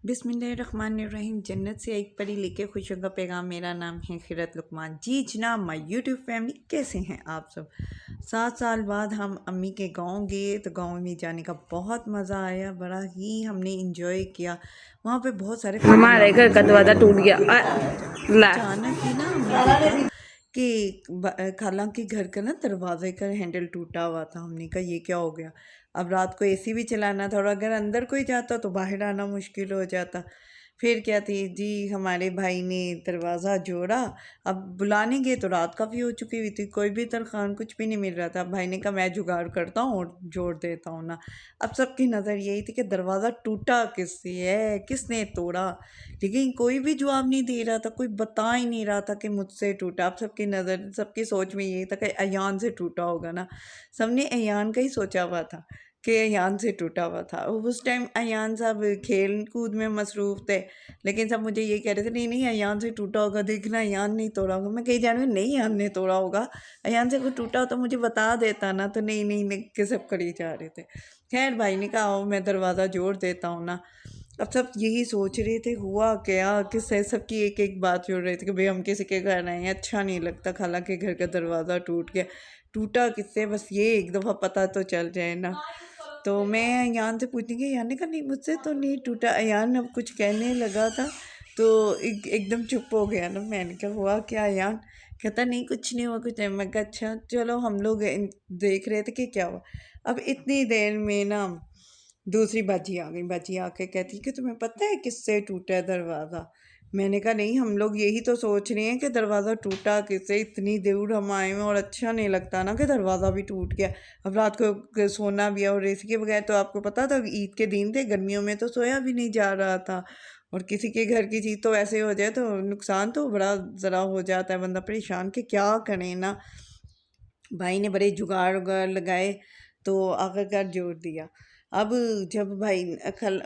बिस्मिल्लाहिर्रहमानिर्रहीम। जन्नत से एक परी लेके खुशियों का पैगाम। मेरा नाम है खिरत लुकमान। जी जनाब, माय यूट्यूब फैमिली, कैसे हैं आप सब। 7 साल बाद हम अम्मी के गांव गए तो गांव में जाने का बहुत मज़ा आया। बड़ा ही हमने इंजॉय किया। वहाँ पे बहुत सारे हमारे घर का दरवाजा टूट गया। अचानक ही ना हमने देखा कि खाला के घर का ना दरवाजे का हैंडल टूटा हुआ था। हमने कहा ये क्या हो गया। अब रात को एसी भी चलाना था और अगर अंदर कोई जाता तो बाहर आना मुश्किल हो जाता। फिर क्या थी जी, हमारे भाई ने दरवाज़ा जोड़ा। अब बुलाने गए तो रात काफ़ी हो चुकी हुई थी, कोई भी तरखान कुछ भी नहीं मिल रहा था। अब भाई ने कहा मैं जुगाड़ करता हूँ और जोड़ देता हूँ ना। अब सबकी नज़र यही थी कि दरवाज़ा टूटा किससे है, किसने तोड़ा, लेकिन कोई भी जवाब नहीं दे रहा था, कोई बता ही नहीं रहा था कि मुझसे टूटा। अब सबकी नज़र, सबकी सोच में यही था कि अयान से टूटा होगा ना। सबने अयान का ही सोचा हुआ था कि अयान से टूटा हुआ था। उस टाइम अयान साहब खेल कूद में मसरूफ़ थे, लेकिन सब मुझे ये कह रहे थे नहीं नहीं अयान से टूटा होगा, देखना अयान नहीं तोड़ा होगा। मैं कही जा रही हूँ नहीं अयान ने तोड़ा होगा, अयान से कोई टूटा हो तो मुझे बता देता ना। तो नहीं नहीं नहीं के सब करी जा रहे थे। खैर भाई ने कहा आओ मैं दरवाज़ा जोड़ देता हूँ ना। अब सब यही सोच रहे थे हुआ क्या, किससे सबकी एक एक बात जोड़ रहे थे कि भाई हम किसी के घर आए हैं, अच्छा नहीं लगता। खाला के घर का दरवाज़ा टूट गया, टूटा किससे, बस ये एक दफ़ा पता तो चल जाए ना। तो मैं अयान से पूछने की, अयान ने कहा नहीं मुझसे तो नहीं टूटा। अयान अब कुछ कहने लगा था तो एकदम चुप हो गया ना। मैंने कहा हुआ क्या अयान। कहता नहीं कुछ नहीं हुआ, कुछ नहीं। मैं कहा अच्छा चलो। हम लोग देख रहे थे कि क्या हुआ। अब इतनी देर में ना दूसरी बाजी आ गई। बाजी आके कहती कि तुम्हें पता है किससे टूटा है दरवाज़ा। मैंने कहा नहीं, हम लोग यही तो सोच रहे हैं कि दरवाज़ा टूटा किससे। इतनी दूर हम आए हैं और अच्छा नहीं लगता ना कि दरवाज़ा भी टूट गया। अब रात को सोना भी है और एसी के बगैर तो आपको पता था ईद के दिन थे, गर्मियों में तो सोया भी नहीं जा रहा था। और किसी के घर की चीज़ तो ऐसे हो जाए तो नुकसान तो बड़ा ज़रा हो जाता है, बंदा परेशान कि क्या करें ना। भाई ने बड़े जुगाड़ उगाड़ लगाए तो आखिरकार जोड़ दिया। अब जब भाई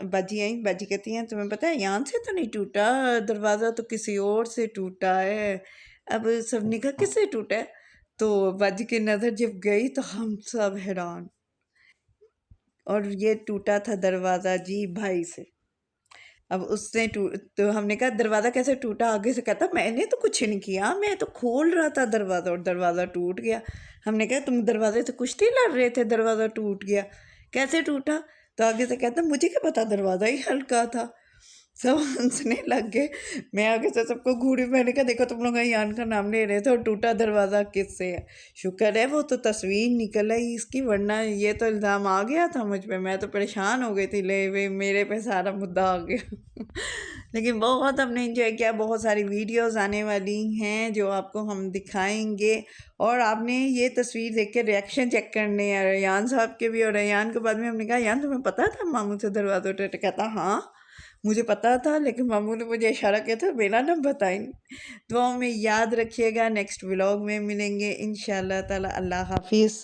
बाजी आई, बाजी कहती हैं तुम्हें पता है यहाँ से तो नहीं टूटा दरवाज़ा, तो किसी और से टूटा है। अब सबने कहा किससे टूटा है। तो बाजी की नज़र जब गई तो हम सब हैरान। और ये टूटा था दरवाज़ा जी भाई से। अब उसने तो हमने कहा दरवाज़ा कैसे टूटा। आगे से कहता मैंने तो कुछ नहीं किया, मैं तो खोल रहा था दरवाज़ा और दरवाज़ा टूट गया। हमने कहा तुम दरवाजे से कुश्ती लड़ रहे थे, दरवाज़ा टूट गया, कैसे टूटा। तो आगे से कहता मुझे क्या पता, दरवाज़ा ही हल्का था। सब हंसने लग गए। मैं आगे से सबको घूरी, मैंने कहा देखो तुम लोग अयान का नाम ले रहे थे और टूटा दरवाज़ा किससे है। शुक्र है वो तो तस्वीर निकल आई इसकी, वरना ये तो इल्ज़ाम आ गया था मुझ पे। मैं तो परेशान हो गई थी, ले वे मेरे पे सारा मुद्दा आ गया। लेकिन बहुत हमने इंजॉय किया। बहुत सारी वीडियोस आने वाली हैं जो आपको हम दिखाएंगे और आपने ये तस्वीर देख के रिएक्शन चेक करने हैं अयान साहब के भी। और अयान के बाद में हमने कहा अयान तुम्हें पता था मामू से दरवाज़ा टूटा। कहता हाँ मुझे पता था, लेकिन मामू ने मुझे इशारा किया था, मेरा नाम बताएं। दुआओं में याद रखिएगा। नेक्स्ट व्लॉग में मिलेंगे इंशाल्लाह ताला। अल्लाह हाफिज़।